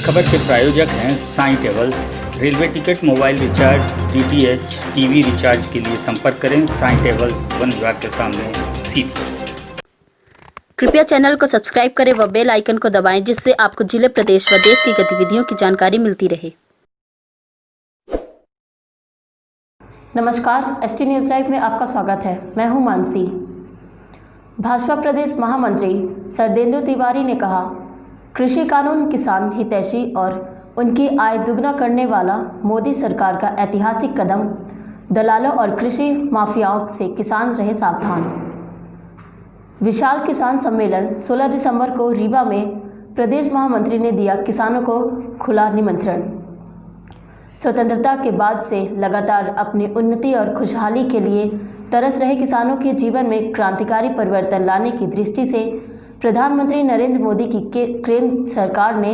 खबर के प्रायोजक हैं Sai travels. Railway ticket, mobile recharge, DTH, TV recharge के लिए संपर्क करें साईं ट्रेवल्स, वन विभाग के सामने, सीधी। कृपया चैनल को सब्सक्राइब करें व बेल आइकन को दबाएं, जिससे आपको जिले, प्रदेश व देश की गतिविधियों की जानकारी मिलती रहे। नमस्कार, एसटी न्यूज़ लाइव में आपका स्वागत है। मैं हूं मानसी। भाजपा प्रदेश महामंत्री सरदेंदु तिवारी ने कहा, कृषि कानून किसान हितैषी और उनकी आय दुगना करने वाला मोदी सरकार का ऐतिहासिक कदम। दलालों और कृषि माफियाओं से किसान रहे सावधान। विशाल किसान सम्मेलन 16 दिसंबर को रीवा में प्रदेश महामंत्री ने दिया किसानों को खुला निमंत्रण। स्वतंत्रता के बाद से लगातार अपनी उन्नति और खुशहाली के लिए तरस रहे किसानों के जीवन में क्रांतिकारी परिवर्तन लाने की दृष्टि से प्रधानमंत्री नरेंद्र मोदी की केंद्र सरकार ने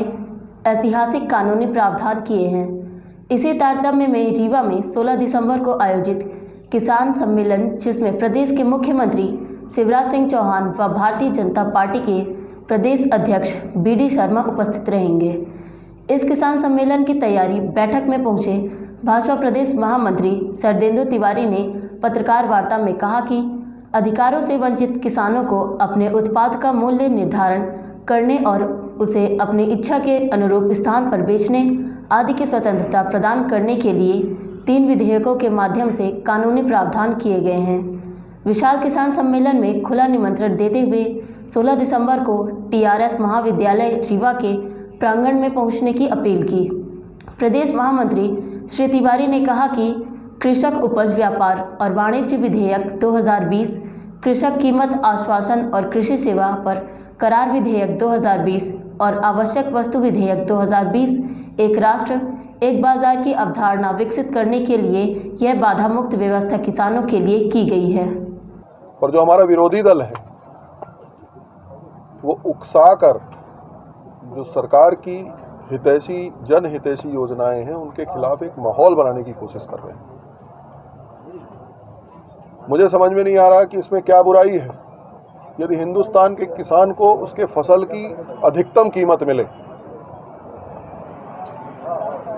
ऐतिहासिक कानूनी प्रावधान किए हैं। इसी तारतम्य में रीवा में 16 दिसंबर को आयोजित किसान सम्मेलन, जिसमें प्रदेश के मुख्यमंत्री शिवराज सिंह चौहान व भारतीय जनता पार्टी के प्रदेश अध्यक्ष BD शर्मा उपस्थित रहेंगे। इस किसान सम्मेलन की तैयारी बैठक में पहुंचे भाजपा प्रदेश महामंत्री सरदेंदु तिवारी ने पत्रकार वार्ता में कहा कि अधिकारों से वंचित किसानों को अपने उत्पाद का मूल्य निर्धारण करने और उसे अपनी इच्छा के अनुरूप स्थान पर बेचने आदि की स्वतंत्रता प्रदान करने के लिए 3 विधेयकों के माध्यम से कानूनी प्रावधान किए गए हैं। विशाल किसान सम्मेलन में खुला निमंत्रण देते हुए 16 दिसंबर को TRS महाविद्यालय रीवा के प्रांगण में पहुंचने की अपील की। प्रदेश महामंत्री श्री तिवारी ने कहा कि कृषक उपज व्यापार और वाणिज्य विधेयक 2020, कृषक कीमत आश्वासन और कृषि सेवा पर करार विधेयक 2020 और आवश्यक वस्तु विधेयक 2020 एक राष्ट्र एक बाजार की अवधारणा विकसित करने के लिए यह बाधा मुक्त व्यवस्था किसानों के लिए की गई है। और जो हमारा विरोधी दल है वो उकसाकर जो सरकार की हितैषी जनहितैषी योजनाएं हैं उनके खिलाफ एक माहौल बनाने की कोशिश कर रहे हैं। मुझे समझ में नहीं आ रहा कि इसमें क्या बुराई है। यदि हिंदुस्तान के किसान को उसके फसल की अधिकतम कीमत मिले,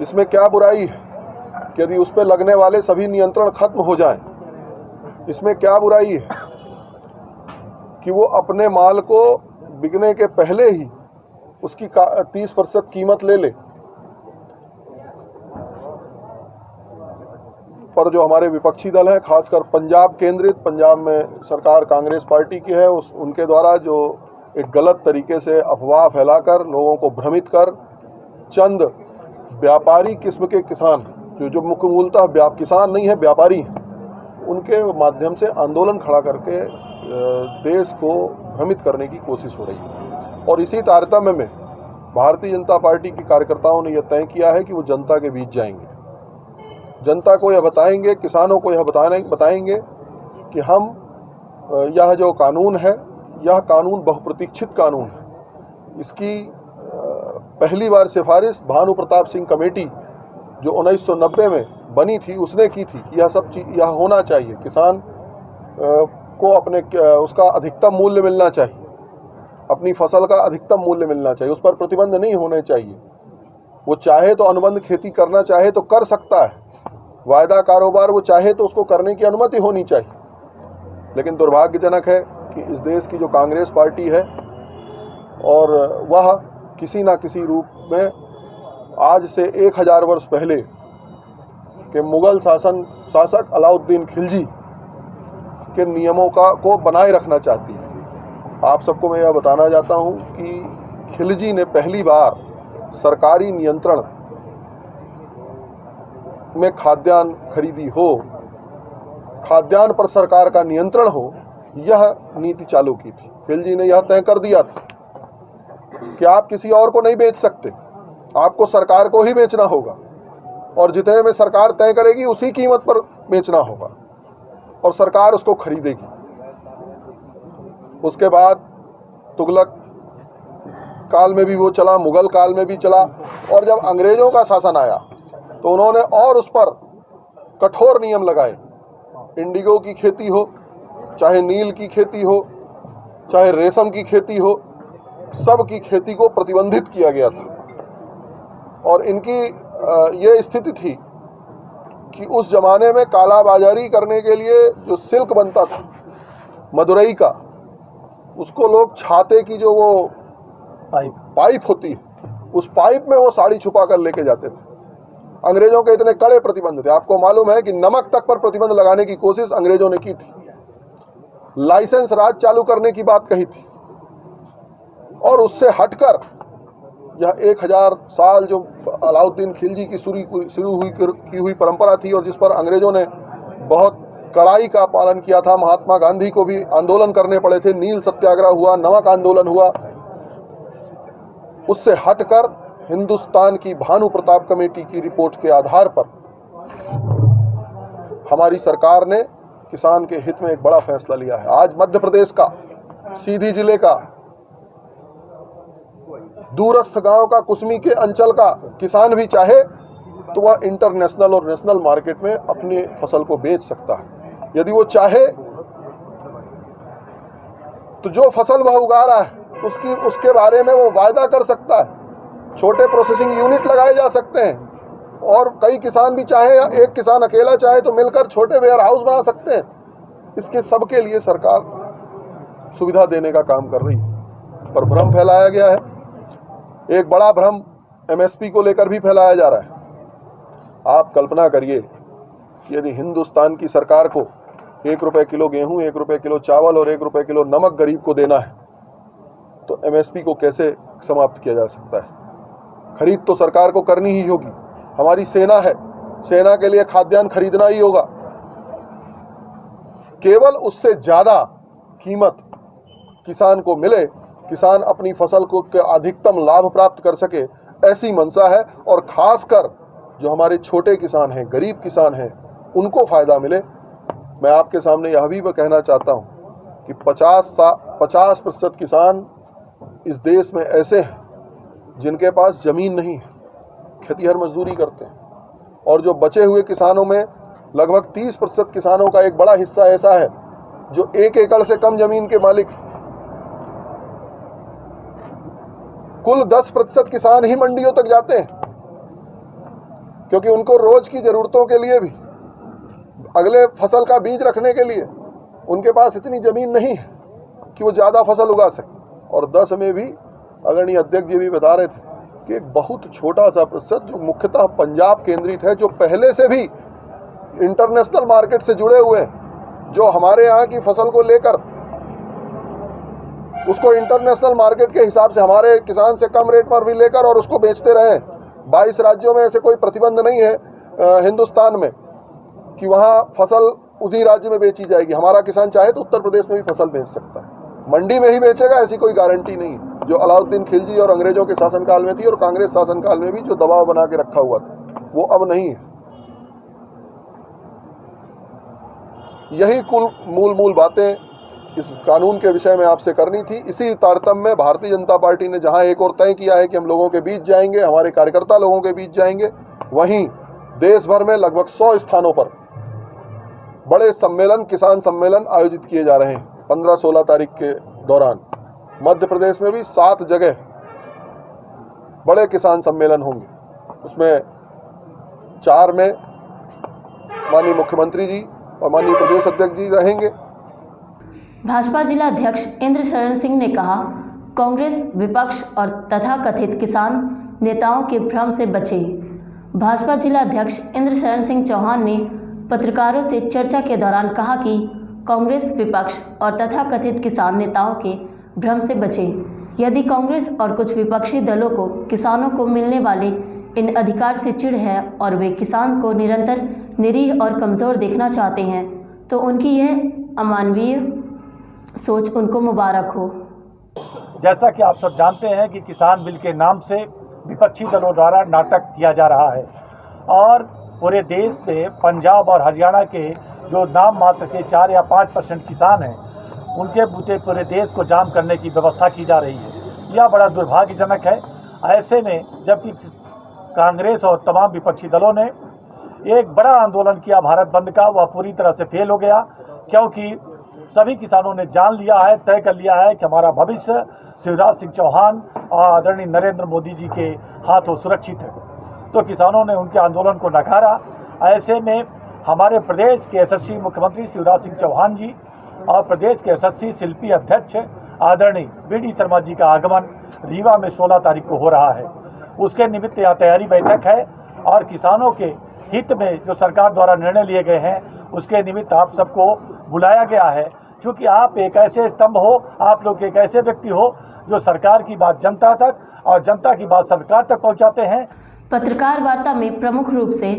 इसमें क्या बुराई है कि यदि उस पर लगने वाले सभी नियंत्रण खत्म हो जाएं, इसमें क्या बुराई है कि वो अपने माल को बिकने के पहले ही उसकी 30% कीमत ले ले। पर जो हमारे विपक्षी दल है, खासकर पंजाब केंद्रित, पंजाब में सरकार कांग्रेस पार्टी की है, उनके द्वारा जो एक गलत तरीके से अफवाह फैलाकर लोगों को भ्रमित कर चंद व्यापारी किस्म के किसान जो मुख्य मूलतः किसान नहीं है, व्यापारी हैं, उनके माध्यम से आंदोलन खड़ा करके देश को भ्रमित करने की कोशिश हो रही है। और इसी तारतम्य में भारतीय जनता पार्टी के कार्यकर्ताओं ने यह तय किया है कि वो जनता के बीच जाएंगे, जनता को यह बताएंगे, किसानों को यह बताएंगे कि हम यह जो कानून है, यह कानून बहुप्रतीक्षित कानून है। इसकी पहली बार सिफारिश भानु प्रताप सिंह कमेटी जो 1990 में बनी थी, उसने की थी कि यह सब चीज़ यह होना चाहिए, किसान को अपने उसका अधिकतम मूल्य मिलना चाहिए, अपनी फसल का अधिकतम मूल्य मिलना चाहिए, उस पर प्रतिबंध नहीं होने चाहिए। वो चाहे तो अनुबंध खेती करना चाहे तो कर सकता है, वायदा कारोबार वो चाहे तो उसको करने की अनुमति होनी चाहिए। लेकिन दुर्भाग्यजनक है कि इस देश की जो कांग्रेस पार्टी है और वह किसी ना किसी रूप में आज से 1000 वर्ष पहले के मुगल शासक अलाउद्दीन खिलजी के नियमों को बनाए रखना चाहती है। आप सबको मैं यह बताना चाहता हूं कि खिलजी ने पहली बार सरकारी नियंत्रण में खाद्यान्न खरीदी हो, खाद्यान्न पर सरकार का नियंत्रण हो, यह नीति चालू की थी। खिलजी ने यह तय कर दिया था कि आप किसी और को नहीं बेच सकते, आपको सरकार को ही बेचना होगा और जितने में सरकार तय करेगी उसी कीमत पर बेचना होगा और सरकार उसको खरीदेगी। उसके बाद तुगलक काल में भी वो चला, मुगल काल में भी चला, और जब अंग्रेजों का शासन आया तो उन्होंने और उस पर कठोर नियम लगाए। इंडिगो की खेती हो, चाहे नील की खेती हो, चाहे रेशम की खेती हो, सब की खेती को प्रतिबंधित किया गया था। और इनकी ये स्थिति थी कि उस जमाने में काला बाजारी करने के लिए जो सिल्क बनता था मदुरई का, उसको लोग छाते की जो वो पाइप होती है, उस पाइप में वो साड़ी छुपा कर लेके जाते थे। अंग्रेजों के इतने कड़े प्रतिबंध थे। आपको मालूम है कि नमक तक पर प्रतिबंध लगाने की कोशिश अंग्रेजों ने की थी, लाइसेंस राज चालू करने की बात कही थी, और उससे हटकर यह 1000 साल जो अलाउद्दीन खिलजी की शुरू की हुई परंपरा थी, और जिस पर अंग्रेजों ने बहुत कड़ाई का पालन किया था। महात्मा गांधी को भी आंदोलन करने पड़े थे, नील सत्याग्रह हुआ, नमक आंदोलन हुआ। उससे हटकर हिंदुस्तान की भानु प्रताप कमेटी की रिपोर्ट के आधार पर हमारी सरकार ने किसान के हित में एक बड़ा फैसला लिया है। आज मध्य प्रदेश का, सीधी जिले का, दूरस्थ गांव का, कुसमी के अंचल का किसान भी चाहे तो वह इंटरनेशनल और नेशनल मार्केट में अपनी फसल को बेच सकता है। यदि वो चाहे तो जो फसल वह उगा रहा है उसके बारे में वो वायदा कर सकता है। छोटे प्रोसेसिंग यूनिट लगाए जा सकते हैं, और कई किसान भी चाहे या एक किसान अकेला चाहे तो मिलकर छोटे वेयर हाउस बना सकते हैं। इसके सबके लिए सरकार सुविधा देने का काम कर रही है, पर भ्रम फैलाया गया है। एक बड़ा भ्रम एमएसपी को लेकर भी फैलाया जा रहा है। आप कल्पना करिए कि यदि हिंदुस्तान की सरकार को 1 रुपए किलो गेहूं, 1 रुपए किलो चावल और 1 रुपए किलो नमक गरीब को देना है, तो एमएसपी को कैसे समाप्त किया जा सकता है? खरीद तो सरकार को करनी ही होगी। हमारी सेना है, सेना के लिए खाद्यान्न खरीदना ही होगा। केवल उससे ज्यादा कीमत किसान को मिले, किसान अपनी फसल को के अधिकतम लाभ प्राप्त कर सके, ऐसी मंशा है। और खासकर जो हमारे छोटे किसान हैं, गरीब किसान हैं, उनको फायदा मिले। मैं आपके सामने यह भी कहना चाहता हूं कि 50% किसान इस देश में ऐसे हैं जिनके पास जमीन नहीं है, खेतीहर मजदूरी करते हैं। और जो बचे हुए किसानों में लगभग 30% किसानों का एक बड़ा हिस्सा ऐसा है जो 1 एकड़ से कम जमीन के मालिक। कुल 10% किसान ही मंडियों तक जाते हैं, क्योंकि उनको रोज की जरूरतों के लिए भी, अगले फसल का बीज रखने के लिए उनके पास इतनी जमीन नहीं है कि वो ज्यादा फसल उगा सके। और 10 में भी आदरणीय अध्यक्ष जी भी बता रहे थे कि एक बहुत छोटा सा प्रतिशत जो मुख्यतः पंजाब केंद्रित है, जो पहले से भी इंटरनेशनल मार्केट से जुड़े हुए हैं, जो हमारे यहाँ की फसल को लेकर उसको इंटरनेशनल मार्केट के हिसाब से हमारे किसान से कम रेट पर भी लेकर और उसको बेचते रहे। 22 राज्यों में ऐसे कोई प्रतिबंध नहीं है हिंदुस्तान में कि वहाँ फसल उसी राज्य में बेची जाएगी। हमारा किसान चाहे तो उत्तर प्रदेश में भी फसल बेच सकता है, मंडी में ही बेचेगा, ऐसी कोई गारंटी नहीं है। जो अलाउद्दीन खिलजी और अंग्रेजों के शासनकाल में थी और कांग्रेस शासनकाल में भी जो दबाव बना के रखा हुआ था, वो अब नहीं है। यही कुल मूल बातें इस कानून के विषय में आपसे करनी थी। इसी तारतम्य में भारतीय जनता पार्टी ने जहां एक और तय किया है कि हम लोगों के बीच जाएंगे, हमारे कार्यकर्ता लोगों के बीच जाएंगे, वहीं देश भर में लगभग 100 स्थानों पर बड़े सम्मेलन, किसान सम्मेलन आयोजित किए जा रहे हैं 15-16 तारीख के दौरान। मध्य प्रदेश में भी 7 जगह बड़े किसान सम्मेलन होंगे। उसमें 4 में माननीय मुख्यमंत्री जी और माननीय प्रदेश अध्यक्ष जी रहेंगे। भाजपा जिला अध्यक्ष इंद्र शरण सिंह ने कहा, कांग्रेस विपक्ष और तथाकथित किसान नेताओं के भ्रम से बचे। भाजपा जिला अध्यक्ष इंद्र शरण सिंह चौहान ने पत्रकारों से चर्चा के दौरान कहा कि कांग्रेस विपक्ष और तथाकथित किसान नेताओं के भ्रम से बचे। यदि कांग्रेस और कुछ विपक्षी दलों को किसानों को मिलने वाले इन अधिकार से चिढ़ है और वे किसान को निरंतर निरीह और कमज़ोर देखना चाहते हैं, तो उनकी यह अमानवीय सोच उनको मुबारक हो। जैसा कि आप सब जानते हैं कि किसान बिल के नाम से विपक्षी दलों द्वारा नाटक किया जा रहा है, और पूरे देश में पंजाब और हरियाणा के जो नाम मात्र के 4 या 5% किसान हैं, उनके बूते पूरे देश को जाम करने की व्यवस्था की जा रही है। यह बड़ा दुर्भाग्यजनक है। ऐसे में जबकि कांग्रेस और तमाम विपक्षी दलों ने एक बड़ा आंदोलन किया भारत बंद का, वह पूरी तरह से फेल हो गया, क्योंकि सभी किसानों ने जान लिया है, तय कर लिया है कि हमारा भविष्य शिवराज सिंह चौहान और आदरणीय नरेंद्र मोदी जी के हाथों सुरक्षित है। तो किसानों ने उनके आंदोलन को नकारा। ऐसे में हमारे प्रदेश के यशस्वी मुख्यमंत्री शिवराज सिंह चौहान जी और प्रदेश के यशस्वी शिल्पी अध्यक्ष आदरणीय BD शर्मा जी का आगमन रीवा में 16 तारीख को हो रहा है। उसके निमित्त यह तैयारी बैठक है और किसानों के हित में जो सरकार द्वारा निर्णय लिए गए हैं उसके निमित्त आप सबको बुलाया गया है। क्योंकि आप एक ऐसे स्तंभ हो, आप लोग एक ऐसे व्यक्ति हो जो सरकार की बात जनता तक और जनता की बात सरकार तक पहुंचाते हैं। पत्रकार वार्ता में प्रमुख रूप से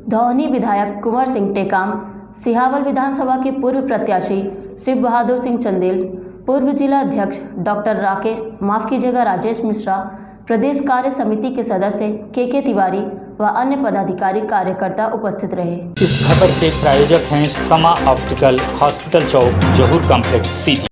धौनी विधायक कुंवर सिंह टेकाम, सिहावल विधानसभा के पूर्व प्रत्याशी शिव बहादुर सिंह चंदेल, पूर्व जिला अध्यक्ष डॉक्टर राजेश मिश्रा, प्रदेश कार्य समिति के सदस्य KK तिवारी व अन्य पदाधिकारी कार्यकर्ता उपस्थित रहे। इस खबर के प्रायोजक हैं समा ऑप्टिकल, हॉस्पिटल चौक, जहूर कॉम्प्लेक्स, सीधी।